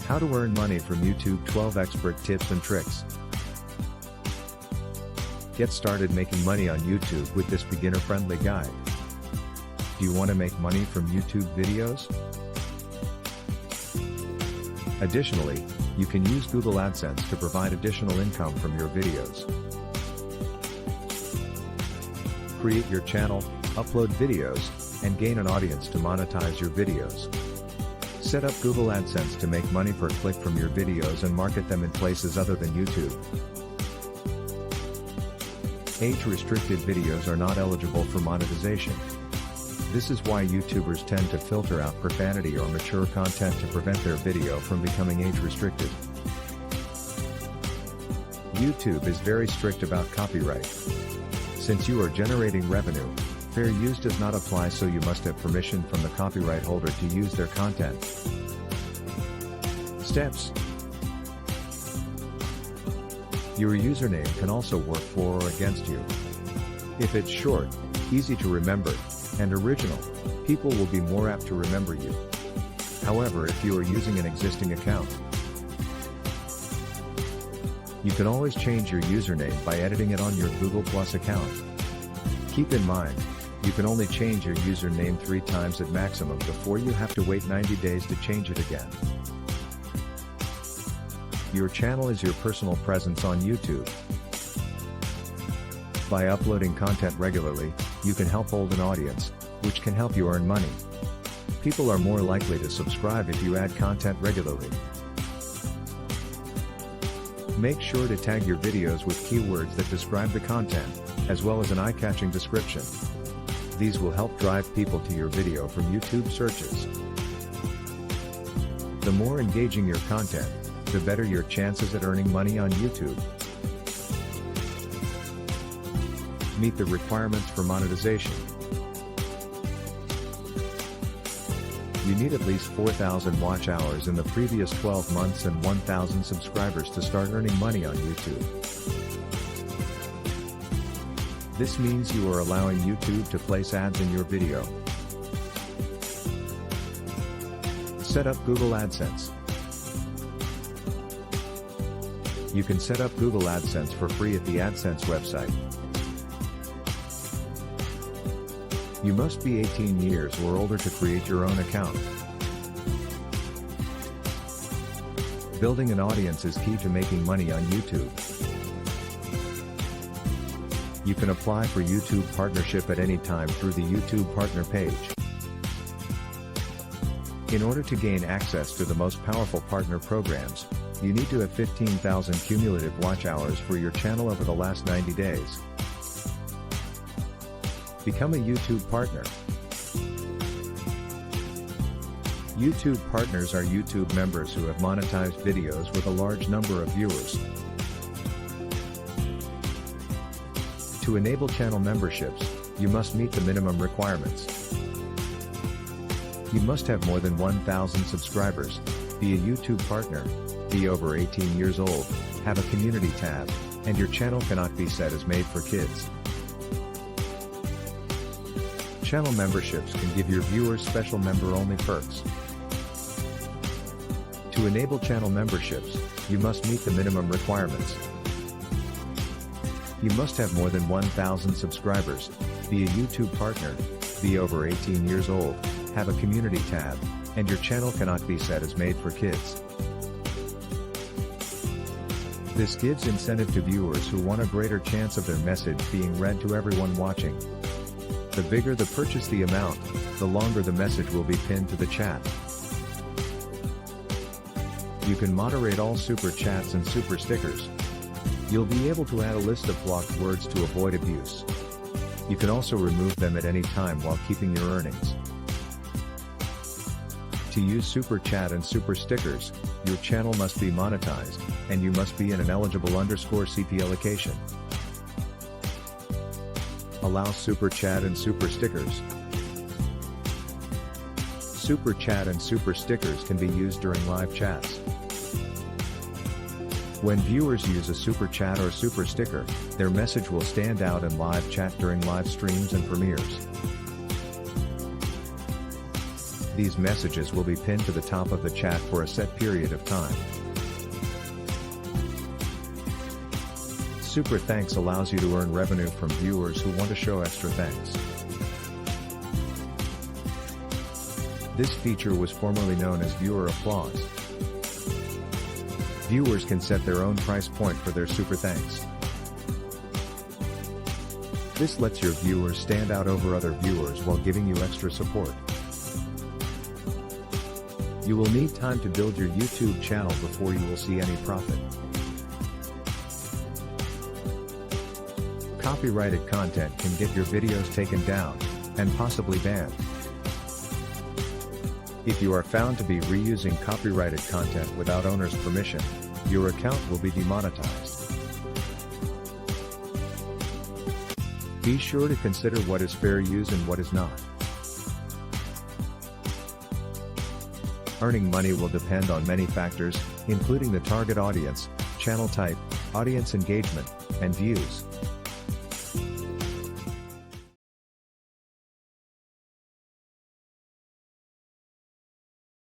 How to earn money from YouTube, 12 expert tips and tricks. Get started making money on YouTube with this beginner-friendly guide. Do you want to make money from YouTube videos? Additionally, you can use Google AdSense to provide additional income from your videos. Create your channel, upload videos, and gain an audience to monetize your videos. Set up Google AdSense to make money per click from your videos and market them in places other than YouTube. Age-restricted videos are not eligible for monetization. This is why YouTubers tend to filter out profanity or mature content to prevent their video from becoming age-restricted. YouTube is very strict about copyright. Since you are generating revenue, fair use does not apply, so you must have permission from the copyright holder to use their content. Steps. Your username can also work for or against you. If it's short, easy to remember, and original, people will be more apt to remember you. However, if you are using an existing account, you can always change your username by editing it on your Google Plus account. Keep in mind, you can only change your username 3 times at maximum before you have to wait 90 days to change it again. Your channel is your personal presence on YouTube. By uploading content regularly, you can help hold an audience, which can help you earn money. People are more likely to subscribe if you add content regularly. Make sure to tag your videos with keywords that describe the content, as well as an eye-catching description. These will help drive people to your video from YouTube searches. The more engaging your content, the better your chances at earning money on YouTube. Meet the requirements for monetization. You need at least 4,000 watch hours in the previous 12 months and 1,000 subscribers to start earning money on YouTube. This means you are allowing YouTube to place ads in your video. Set up Google AdSense. You can set up Google AdSense for free at the AdSense website. You must be 18 years or older to create your own account. Building an audience is key to making money on YouTube. You can apply for YouTube partnership at any time through the YouTube partner page. In order to gain access to the most powerful partner programs, you need to have 15,000 cumulative watch hours for your channel over the last 90 days. Become a YouTube partner. YouTube partners are YouTube members who have monetized videos with a large number of viewers. To enable channel memberships, you must meet the minimum requirements. You must have more than 1,000 subscribers, be a YouTube partner, be over 18 years old, have a community tab, and your channel cannot be set as made for kids. Channel memberships can give your viewers special member-only perks. To enable channel memberships, you must meet the minimum requirements. You must have more than 1,000 subscribers, be a YouTube partner, be over 18 years old, have a community tab, and your channel cannot be set as made for kids. This gives incentive to viewers who want a greater chance of their message being read to everyone watching. The bigger the purchase the amount, the longer the message will be pinned to the chat. You can moderate all super chats and super stickers. You'll be able to add a list of blocked words to avoid abuse. You can also remove them at any time while keeping your earnings. To use super chat and super stickers, your channel must be monetized, and you must be in an eligible _CP allocation. Allow super chat and super stickers. Super chat and super stickers can be used during live chats. When viewers use a super chat or super sticker, their message will stand out in live chat during live streams and premieres. These messages will be pinned to the top of the chat for a set period of time. Super Thanks allows you to earn revenue from viewers who want to show extra thanks. This feature was formerly known as viewer applause. Viewers can set their own price point for their super thanks. This lets your viewers stand out over other viewers while giving you extra support. You will need time to build your YouTube channel before you will see any profit. Copyrighted content can get your videos taken down, and possibly banned. If you are found to be reusing copyrighted content without owner's permission, your account will be demonetized. Be sure to consider what is fair use and what is not. Earning money will depend on many factors, including the target audience, channel type, audience engagement, and views.